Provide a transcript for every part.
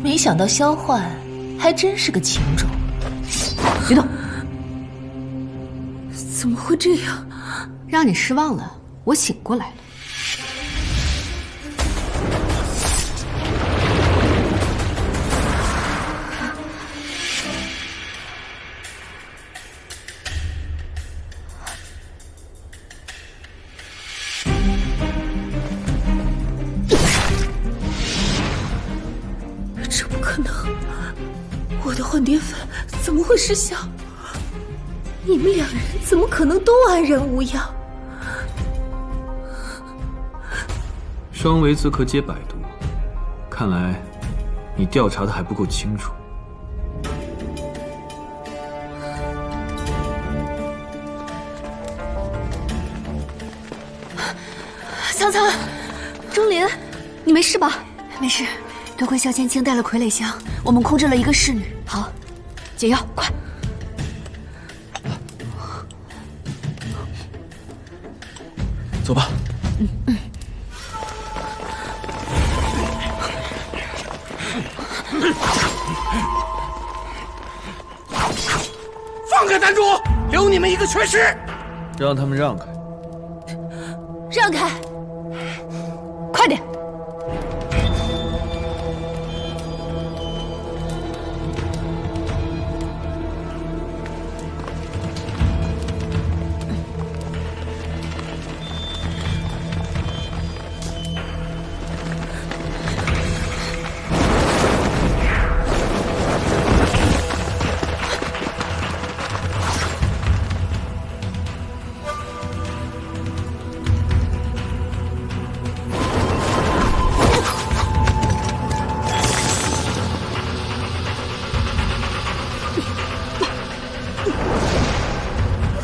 没想到萧焕还真是个情种。别动！怎么会这样？让你失望了，我醒过来了。这不可能！我的幻蝶粉怎么会失效？你们两人怎么可能都安然无恙？双维自刻皆百毒，看来你调查的还不够清楚。苍苍，钟灵，你没事吧？没事，多亏萧千青带了傀儡香，我们控制了一个侍女。好，解药，快！走吧。放开丹主，留你们一个缺失。让他们让开。让开！快点！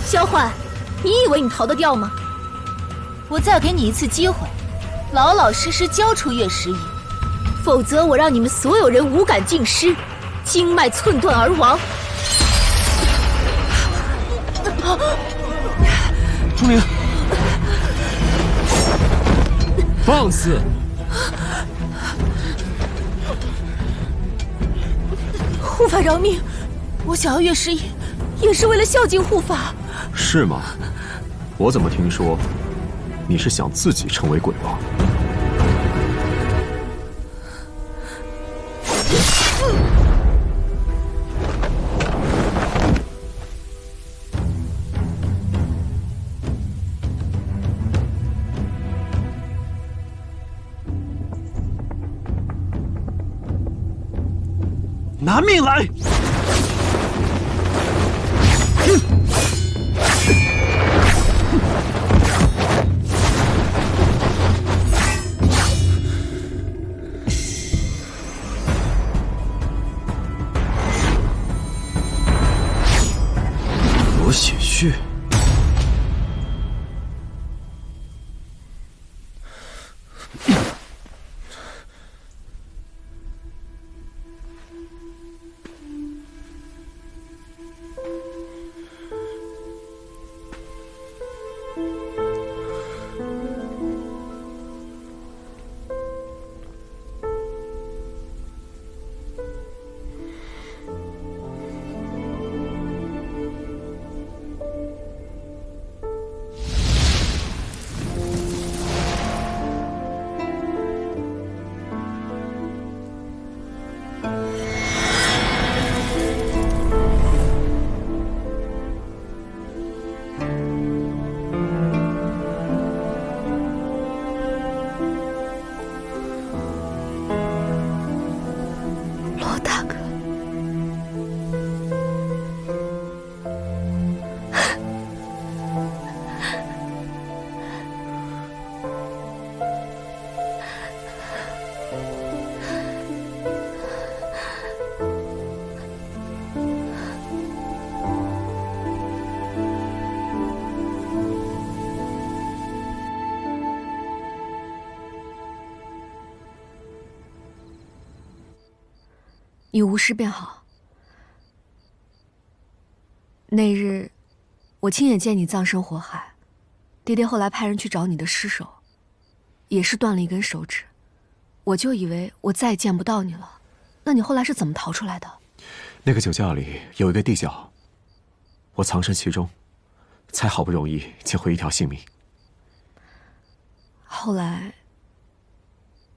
萧焕，你以为你逃得掉吗？我再给你一次机会，老老实实交出月石隐，否则我让你们所有人五感尽失，经脉寸断而亡。钟灵，放肆！护法饶命！我想要月石隐，也是为了孝敬护法。是吗？我怎么听说你是想自己成为鬼王？拿命来！罗血血。你无事便好。那日，我亲眼见你葬身火海，爹爹后来派人去找你的尸首，也是断了一根手指。我就以为我再也见不到你了。那你后来是怎么逃出来的？那个酒窖里有一个地窖，我藏身其中，才好不容易捡回一条性命。后来，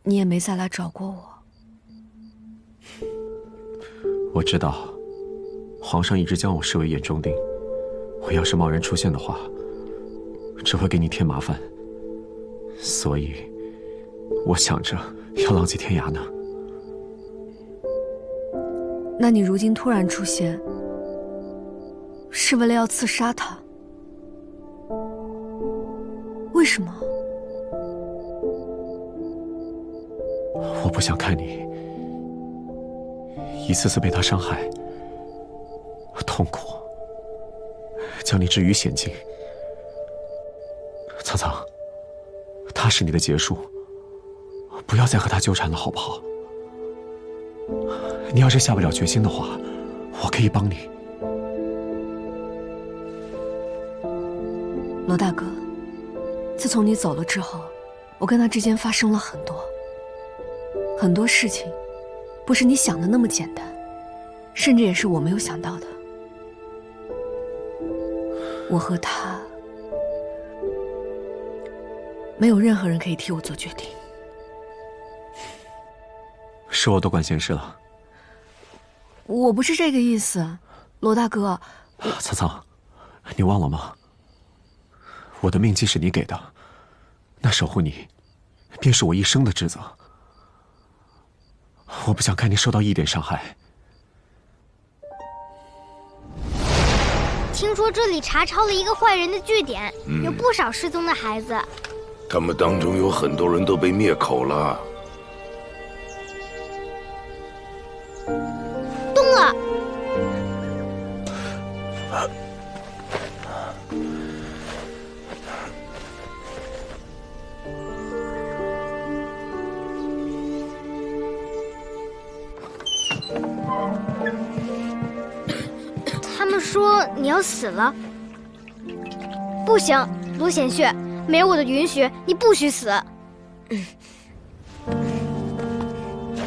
你也没再来找过我。我知道，皇上一直将我视为眼中钉，我要是贸然出现的话，只会给你添麻烦。所以，我想着要浪迹天涯呢。那你如今突然出现，是为了要刺杀他？为什么？我不想看你一次次被他伤害、痛苦，将你置于险境。苍苍，他是你的结束，不要再和他纠缠了，好不好？你要是下不了决心的话，我可以帮你。罗大哥，自从你走了之后，我跟他之间发生了很多事情，不是你想的那么简单，甚至也是我没有想到的。我和他，没有任何人可以替我做决定。是我多管闲事了。我不是这个意思，罗大哥。苍苍，你忘了吗？我的命既是你给的，那守护你，便是我一生的职责。我不想看你受到一点伤害。听说这里查抄了一个坏人的据点，有不少失踪的孩子。他们当中有很多人都被灭口了。动了！他们说你要死了。不行，罗显血，没有我的允许，你不许死。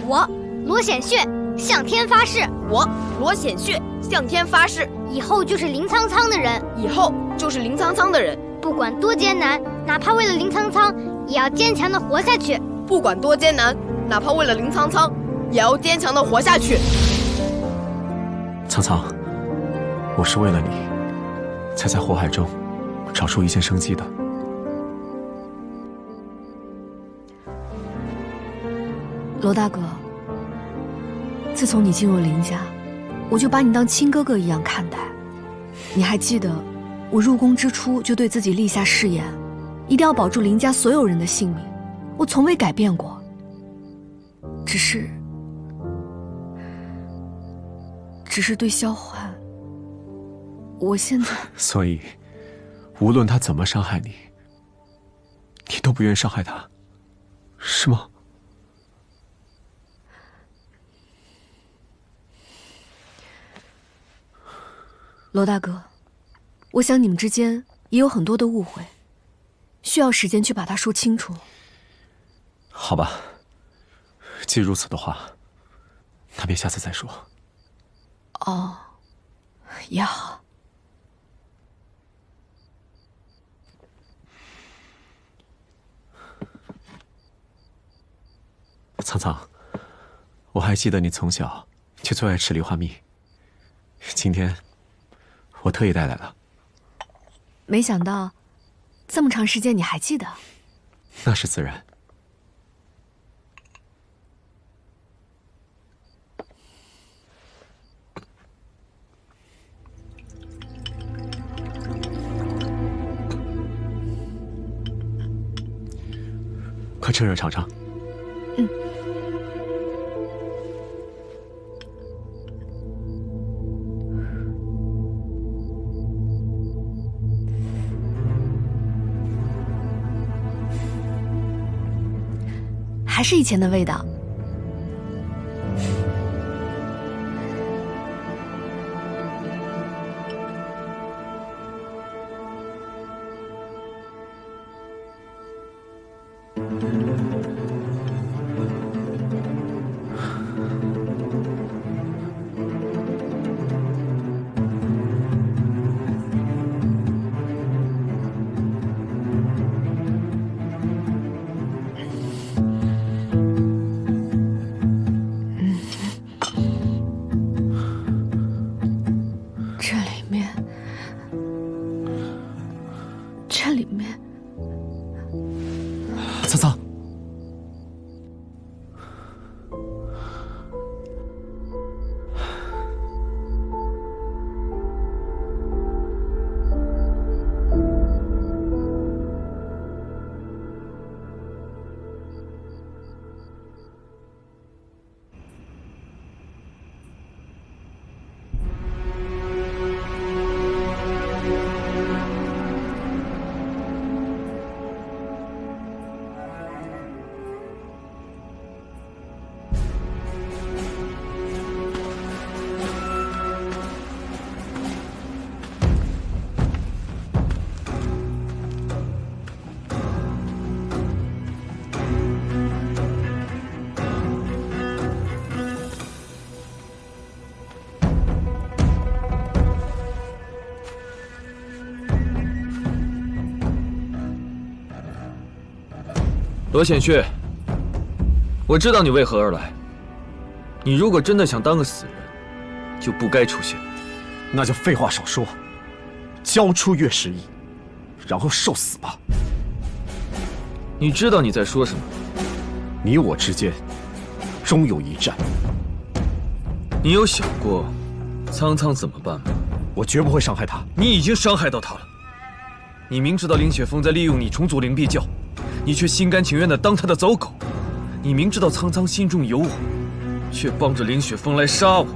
我罗显血向天发誓，我罗显血向天发誓，以后就是林苍苍的人，以后就是林苍苍的人。不管多艰难，哪怕为了林苍苍，也要坚强的活下去。不管多艰难，哪怕为了林苍苍，也要坚强的活下去。苍苍，我是为了你，才在火海中找出一线生机的。罗大哥，自从你进入林家，我就把你当亲哥哥一样看待。你还记得我入宫之初就对自己立下誓言，一定要保住林家所有人的性命，我从未改变过。只是对萧焕，我现在……所以，无论他怎么伤害你，你都不愿伤害他，是吗？罗大哥，我想你们之间也有很多的误会，需要时间去把它说清楚。好吧，既如此的话，那便下次再说。哦，也好。苍苍，我还记得你从小就最爱吃梨花蜜，今天我特意带来了。没想到，这么长时间你还记得？那是自然。快趁热尝尝。嗯。还是以前的味道。这里面，苍苍，罗显旭，我知道你为何而来。你如果真的想当个死人，就不该出现。那就废话少说，交出月石翼，然后受死吧。你知道你在说什么？你我之间终有一战。你有想过苍苍怎么办吗？我绝不会伤害他。你已经伤害到他了。你明知道林雪峰在利用你重组灵璧教，你却心甘情愿地当他的走狗。你明知道苍苍心中有我，却帮着林雪峰来杀我。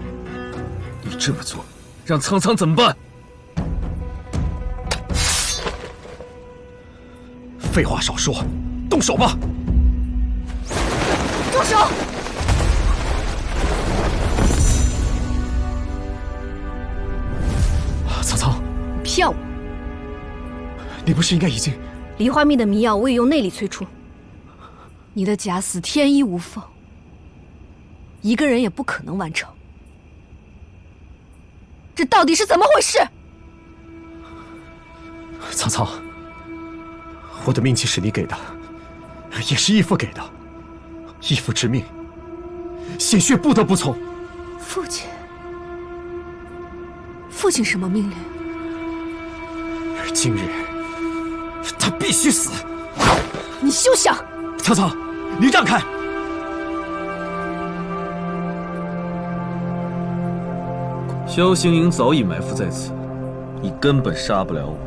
你这么做，让苍苍怎么办？废话少说，动手吧！住手！苍苍，骗我！你不是应该已经……梨花蜜的迷药我也用内力催出，你的假死天衣无缝，一个人也不可能完成。这到底是怎么回事？苍苍，我的命气是你给的，也是义父给的。义父之命，显血不得不从。父亲，父亲什么命令？今日他必须死！你休想！苍苍，你让开！萧行营早已埋伏在此，你根本杀不了我。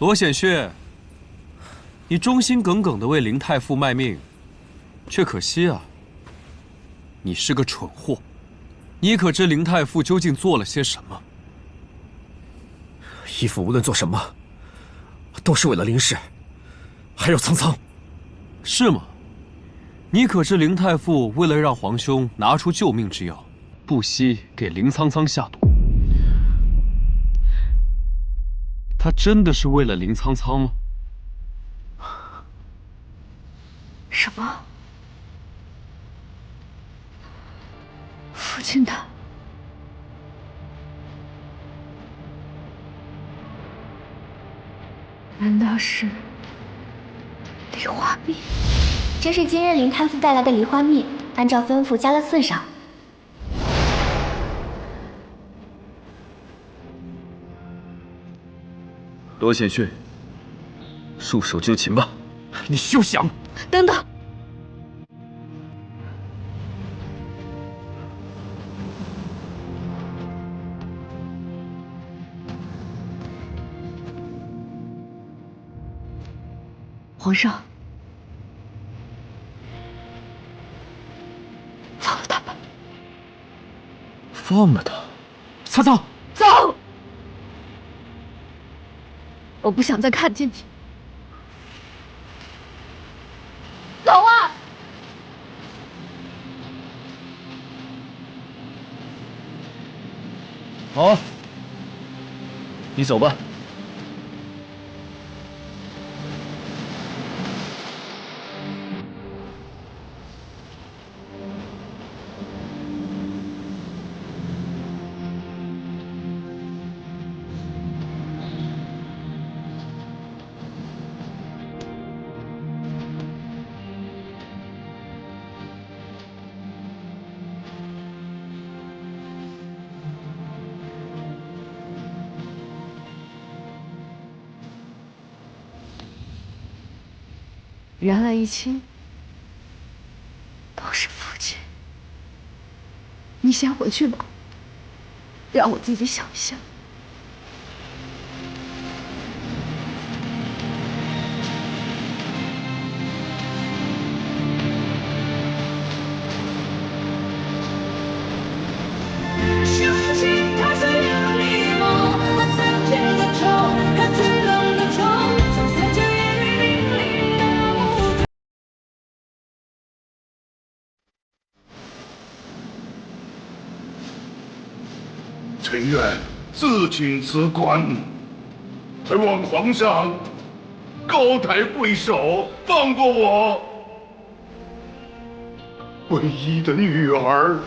罗显旭，你忠心耿耿地为林太傅卖命，却可惜啊，你是个蠢货。你可知林太傅究竟做了些什么？义父无论做什么，都是为了林氏，还有苍苍。是吗？你可知林太傅为了让皇兄拿出救命之药，不惜给林苍苍下毒？他真的是为了林苍苍吗？什么？父亲的？难道是梨花蜜？这是今日林太傅带来的梨花蜜，按照吩咐加了4勺。罗显旭，束手就擒吧！你休想！等等！皇上，放了他吧。放了他。苍苍，走！我不想再看见你。走啊！好，你走吧。原来一清都是父亲。你先回去吧，让我自己想一想。臣愿自请辞官，臣望皇上高抬贵手，放过我唯一的女儿。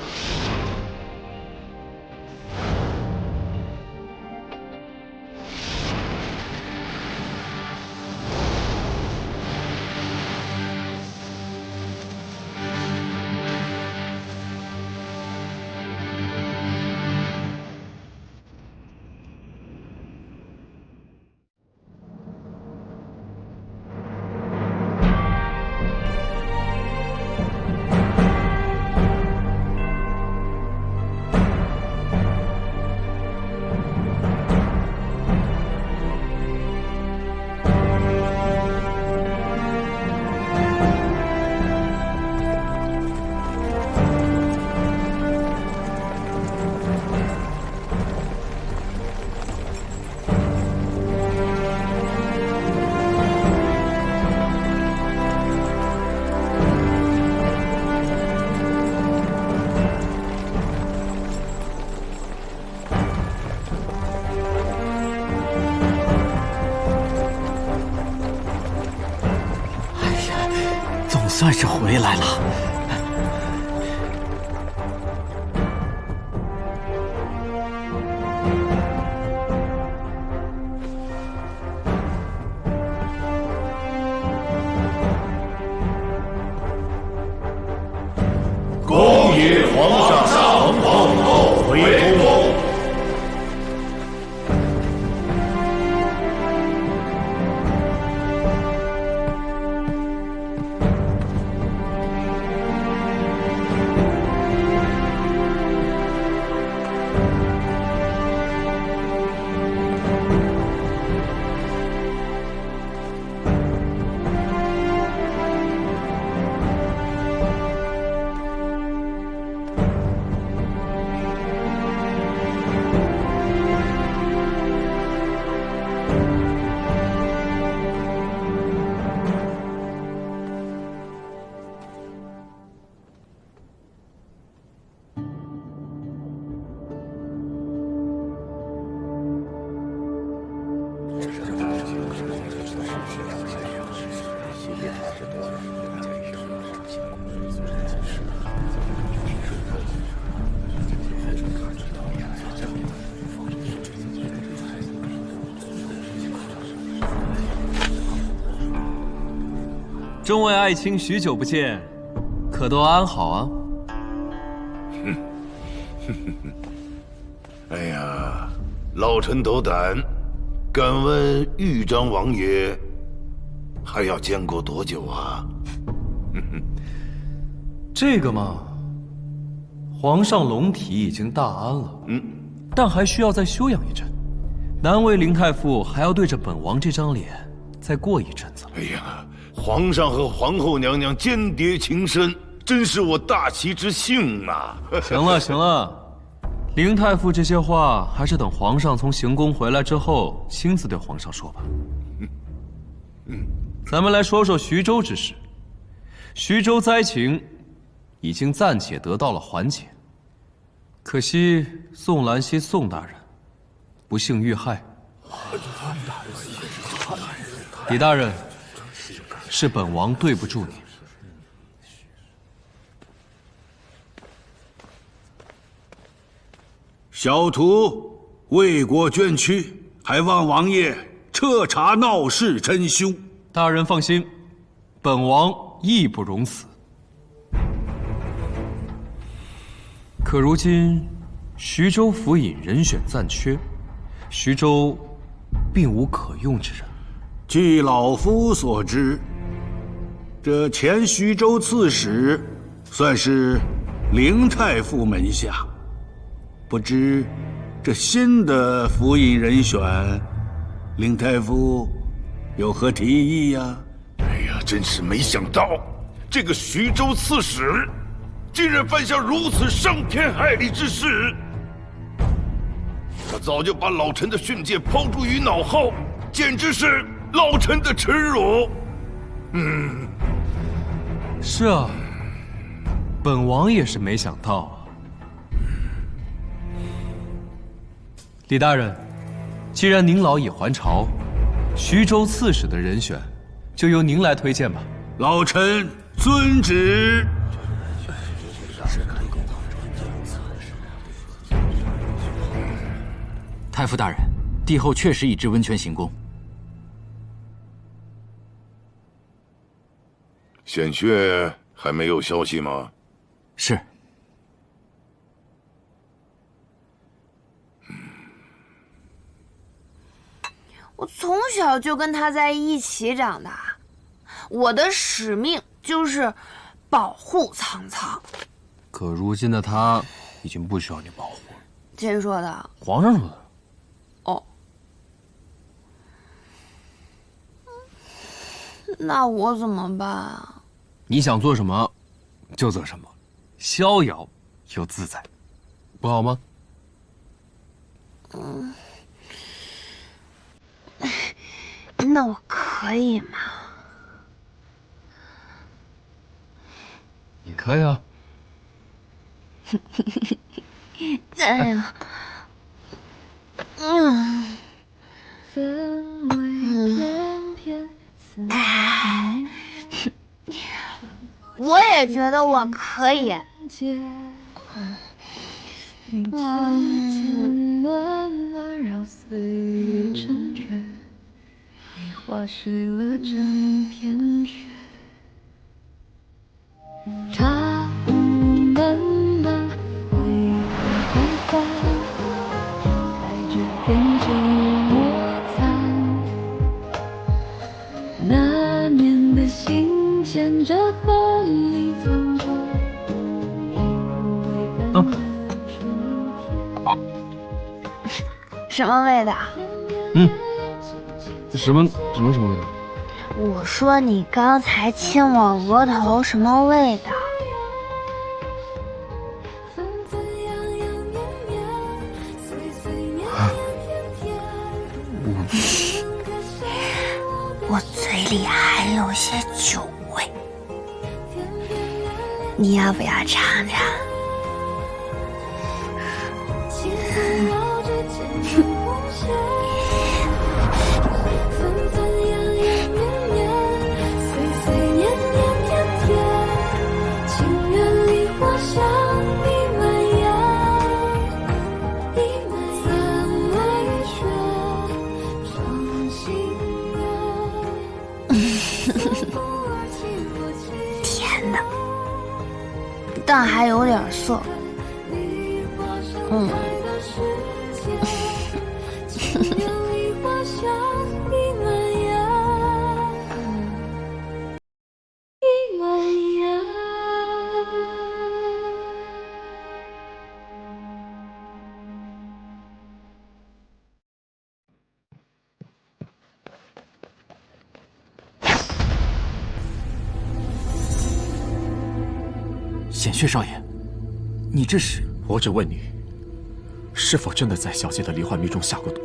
算是回来了。恭迎皇上皇后回宫。众位爱卿，许久不见，可都安好啊？哎呀，老臣斗胆，敢问豫章王爷，还要监国多久啊？这个嘛，皇上龙体已经大安了，但还需要再休养一阵。难为林太傅还要对着本王这张脸再过一阵子。哎呀，皇上和皇后娘娘间谍情深，真是我大喜之幸呐！行了行了，林太傅这些话还是等皇上从行宫回来之后亲自对皇上说吧。咱们来说说徐州之事。徐州灾情已经暂且得到了缓解，可惜宋兰溪宋大人不幸遇害。李大人，是本王对不住你。小徒为国捐躯，还望王爷彻查闹事真凶。大人放心，本王义不容辞。可如今徐州府尹人选暂缺，徐州并无可用之人。据老夫所知，这前徐州刺史算是凌太傅门下，不知这新的府尹人选，凌太傅有何提议呀？哎呀，真是没想到，这个徐州刺史竟然犯下如此伤天害理之事。他早就把老臣的训诫抛诸于脑后，简直是老臣的耻辱。是啊，本王也是没想到啊。李大人，既然您老已还朝，徐州刺史的人选就由您来推荐吧。老臣遵旨。太傅大人，帝后确实已至温泉行宫。显血还没有消息吗？是。我从小就跟他在一起长大，我的使命就是保护苍苍。可如今的他已经不需要你保护了。谁说的？皇上说的。哦，那我怎么办啊？你想做什么，就做什么，逍遥又自在，不好吗？那我可以吗？你可以啊。哎呀，我也觉得我可以。花湿了整片雪，茶雾漫漫，回回返，开着遍酒卧蚕。那年的信牵着鹤里匆匆，什么味道？什么味道？我说你刚才亲我额头，什么味道？我嘴里还有些酒味，你要不要尝尝？甜的，但还有点涩。显血少爷，你这是？我只问你，是否真的在小姐的梨花蜜中下过毒？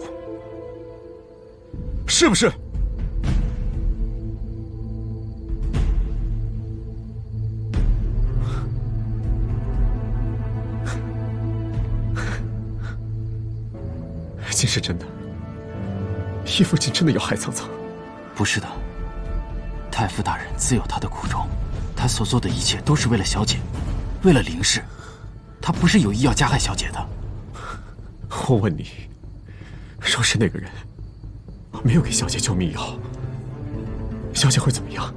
是不是？竟是真的。叶父亲真的要害苍苍？不是的，太傅大人自有他的苦衷，他所做的一切都是为了小姐，为了林氏，他不是有意要加害小姐的。我问你，若是那个人没有给小姐救命药，小姐会怎么样？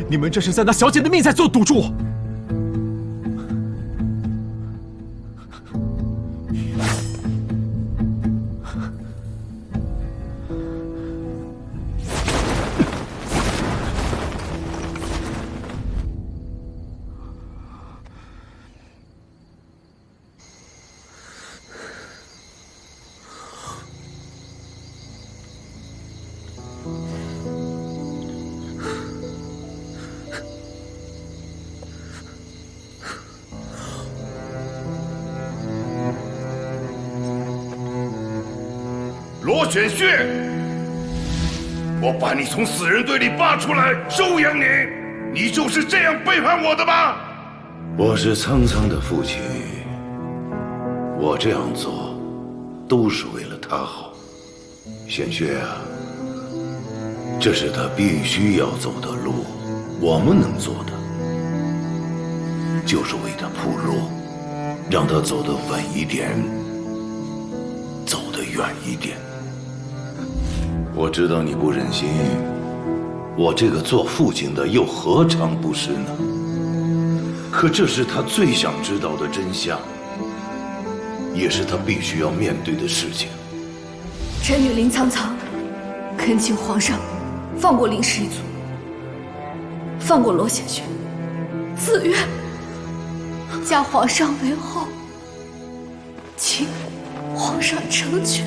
你们这是在拿小姐的命在做赌注！罗选穴，我把你从死人堆里扒出来收养你，你就是这样背叛我的吗？我是苍苍的父亲，我这样做都是为了他好。选穴啊，这是他必须要走的路，我们能做的就是为他铺路，让他走得稳一点，走得远一点。我知道你不忍心，我这个做父亲的又何尝不是呢？可这是他最想知道的真相，也是他必须要面对的事情。臣女林苍苍，恳请皇上放过林氏一族，放过罗显轩，自愿加皇上为后，请皇上成全。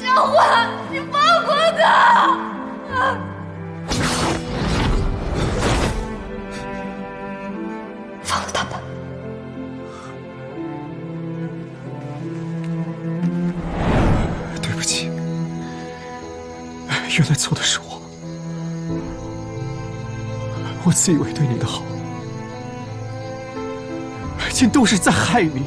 教官，你放过他！放了他吧。对不起，原来错的是我，我自以为对你的好，竟都是在害你。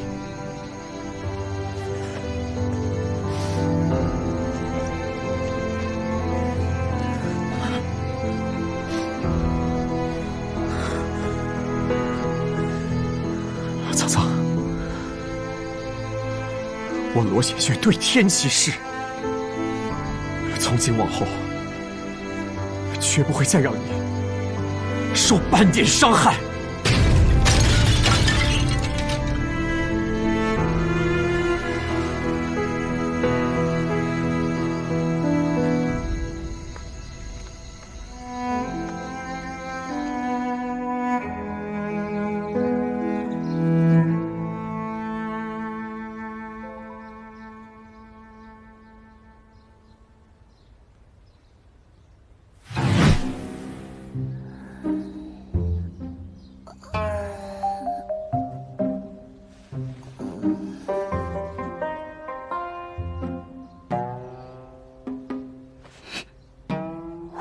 苍苍，我罗显轩对天起誓，从今往后绝不会再让你受半点伤害。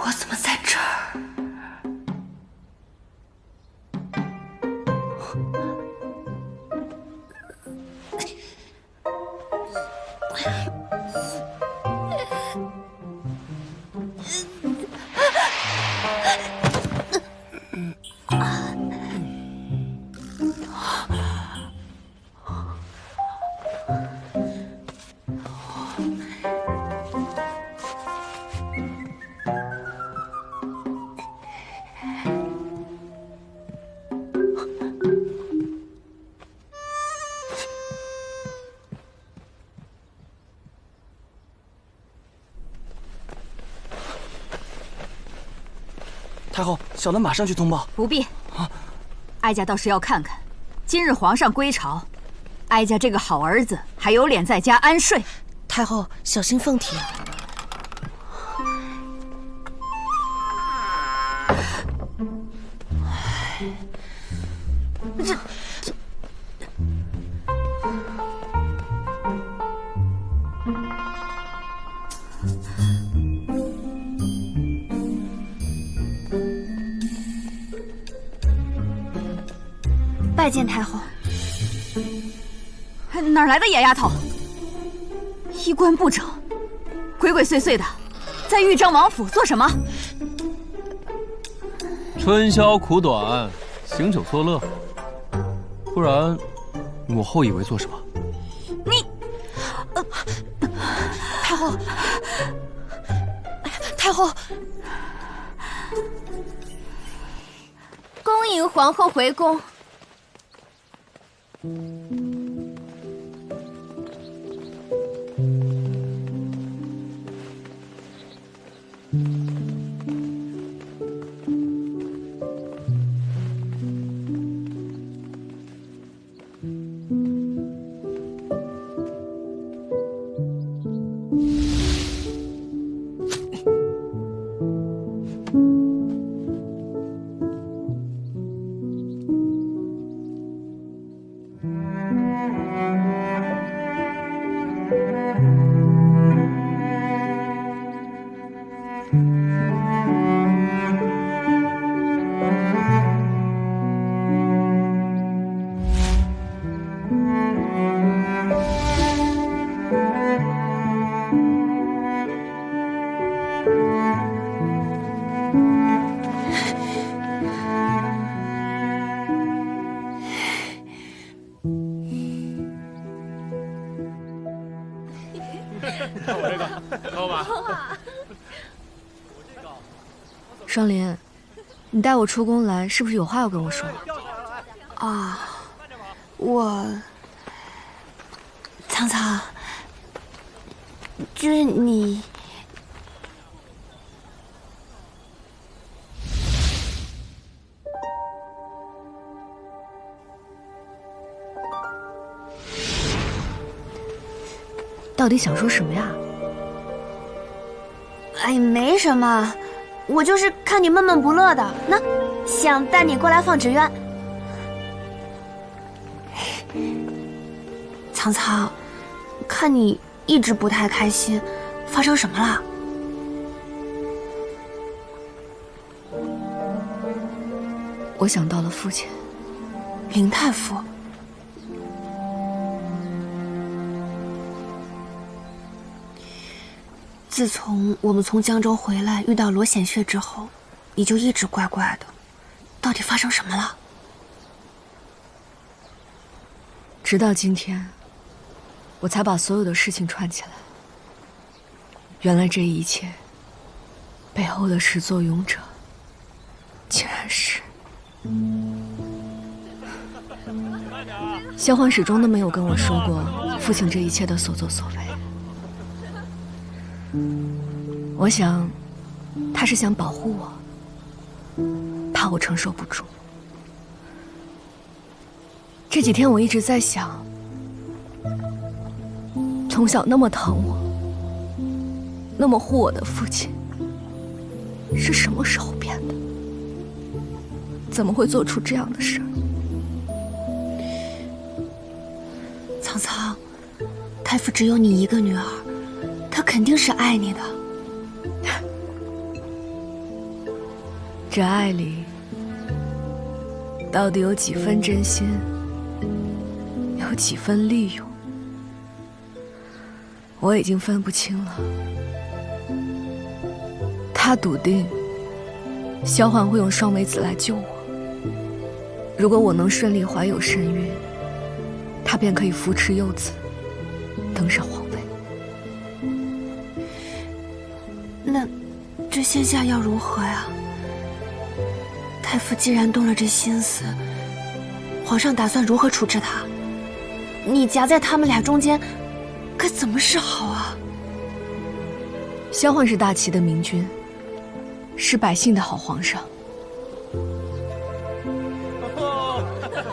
我怎么在这儿？太后，小的马上去通报。不必，哀家倒是要看看，今日皇上归朝，哀家这个好儿子还有脸在家安睡？太后，小心凤体。拜见太后。哪来的野丫头？衣冠不整，鬼鬼祟祟的，在豫章王府做什么？春宵苦短，醒酒作乐。不然，母后以为做什么？你，太后，太后，恭迎皇后回宫。双林，你带我出宫来，是不是有话要跟我说？啊，我苍苍，就是你，到底想说什么呀？哎，没什么。我就是看你闷闷不乐的，那想带你过来放纸鸢。苍苍，看你一直不太开心，发生什么了？我想到了父亲，林太傅。自从我们从江州回来遇到罗显血之后，你就一直怪怪的，到底发生什么了？直到今天，我才把所有的事情串起来。原来这一切背后的始作俑者，竟然是……萧欢始终都没有跟我说过父亲这一切的所作所为。我想，他是想保护我，怕我承受不住。这几天我一直在想，从小那么疼我、那么护我的父亲，是什么时候变的？怎么会做出这样的事？苍苍，太傅只有你一个女儿，他肯定是爱你的。这爱里到底有几分真心，有几分利用，我已经分不清了。他笃定萧桓会用双梅子来救我，如果我能顺利怀有身孕，他便可以扶持幼子登上皇位。那这现下要如何呀？太傅既然动了这心思，皇上打算如何处置他？你夹在他们俩中间，该怎么是好啊？萧桓是大齐的明君，是百姓的好皇上。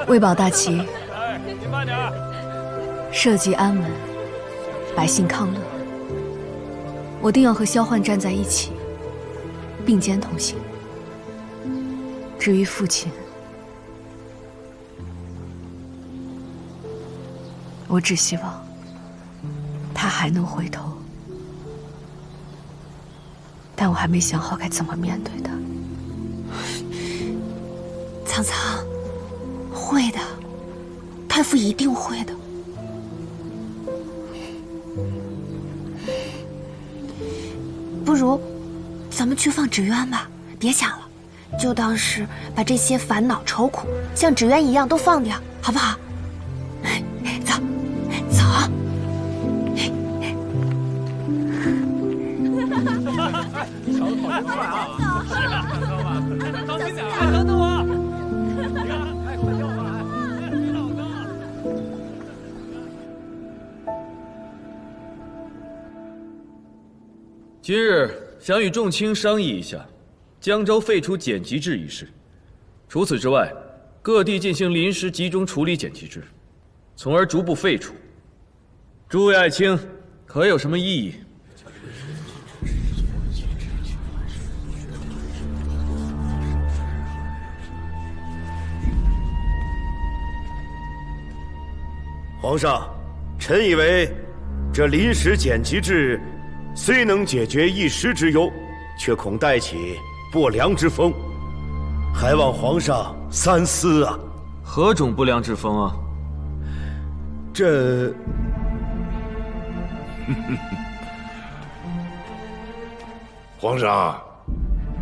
为保大齐，社稷安稳，百姓康乐，我定要和萧桓站在一起，并肩同行。至于父亲，我只希望他还能回头，但我还没想好该怎么面对他。苍苍，会的，太傅一定会的。如咱们去放纸鸢吧，别想了，就当是把这些烦恼愁苦像纸鸢一样都放掉，好不好？走，走。小子跑得快啊！是啊，知道吧？当心点啊！等等我！太快叫了！今日想与众卿商议一下江州废除减级制一事。除此之外，各地进行临时集中处理减级制，从而逐步废除。诸位爱卿，可有什么异议？皇上，臣以为这临时减级制虽能解决一时之忧，却恐带起不良之风，还望皇上三思啊！何种不良之风啊？这……皇上，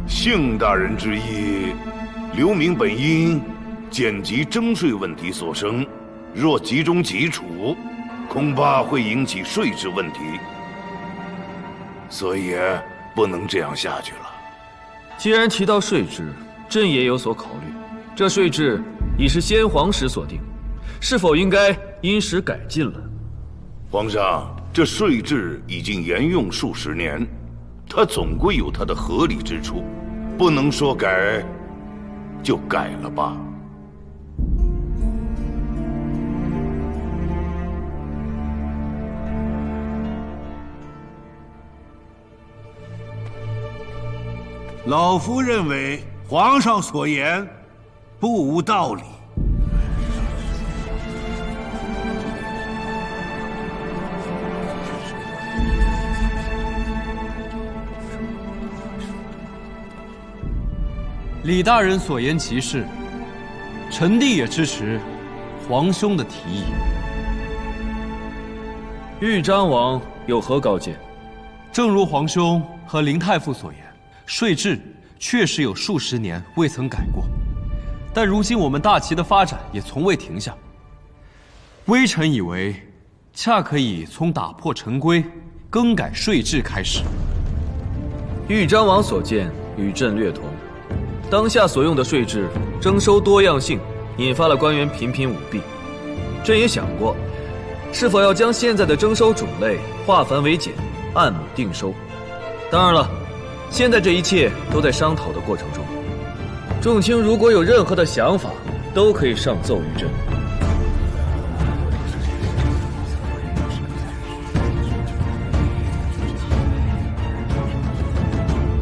幸大人之意，刘明本因减级征税问题所生，若集中缉处，恐怕会引起税制问题，所以不能这样下去了。既然提到税制，朕也有所考虑。这税制已是先皇时所定，是否应该因时改进了？皇上，这税制已经沿用数十年，它总归有它的合理之处，不能说改就改了吧。老夫认为皇上所言不无道理。李大人所言极是，臣弟也支持皇兄的提议。豫章王有何高见？正如皇兄和林太傅所言，税制确实有数十年未曾改过，但如今我们大齐的发展也从未停下。微臣以为，恰可以从打破陈规、更改税制开始。豫章王所见与朕略同。当下所用的税制征收多样性，引发了官员频频舞弊。朕也想过，是否要将现在的征收种类化繁为简，按亩定收。当然了，现在这一切都在商讨的过程中。众卿如果有任何的想法，都可以上奏于朕。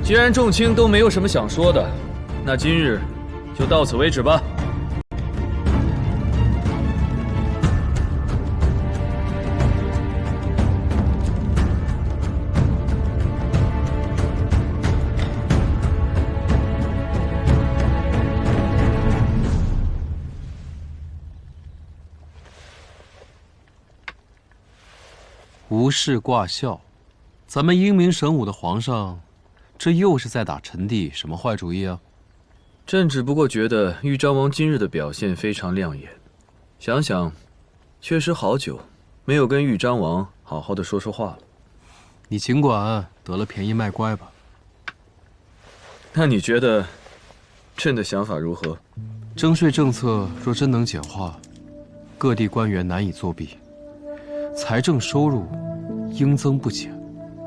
既然众卿都没有什么想说的，那今日就到此为止吧。无事挂孝，咱们英明神武的皇上，这又是在打臣弟什么坏主意啊？朕只不过觉得豫章王今日的表现非常亮眼，想想，确实好久没有跟豫章王好好的说说话了。你尽管得了便宜卖乖吧。那你觉得朕的想法如何？征税政策若真能简化，各地官员难以作弊，财政收入应增不减。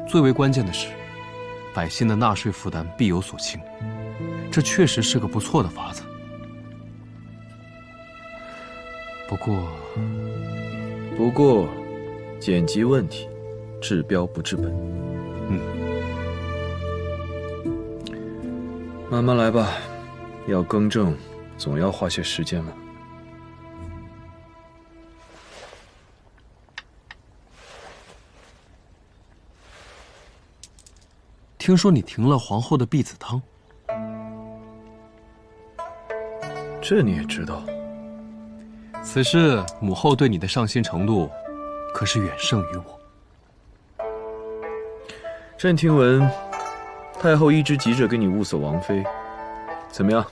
最为关键的是，百姓的纳税负担必有所轻。这确实是个不错的法子。不过，减级问题，治标不治本。慢慢来吧，要更正，总要花些时间嘛。听说你停了皇后的避子汤。这你也知道？此事母后对你的上心程度，可是远胜于我。朕听闻，太后一直急着给你物色王妃，怎么样？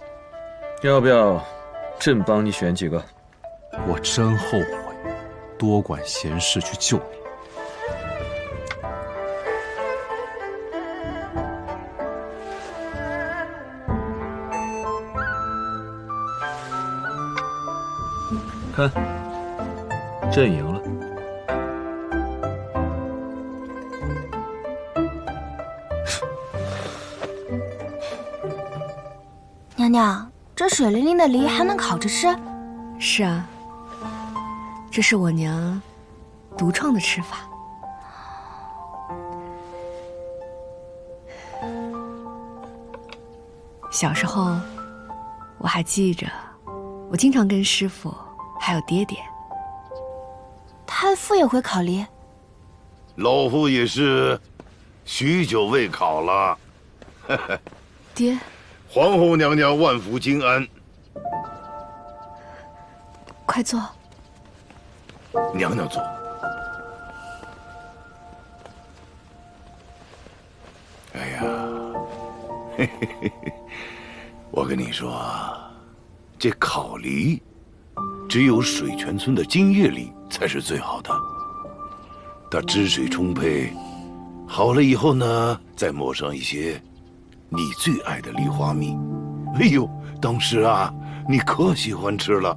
要不要朕帮你选几个？我真后悔多管闲事去救你。看，朕赢了。娘娘，这水灵灵的梨还能烤着吃？是啊，这是我娘独创的吃法。小时候，我还记着，我经常跟师傅还有爹爹。太傅也会烤梨？老夫也是，许久未考了。爹，皇后娘娘万福金安。快坐。娘娘坐。哎呀，嘿嘿嘿嘿，我跟你说啊，这烤梨，只有水泉村的金叶梨才是最好的。它汁水充沛，好了以后呢，再抹上一些你最爱的梨花蜜。哎呦，当时啊，你可喜欢吃了。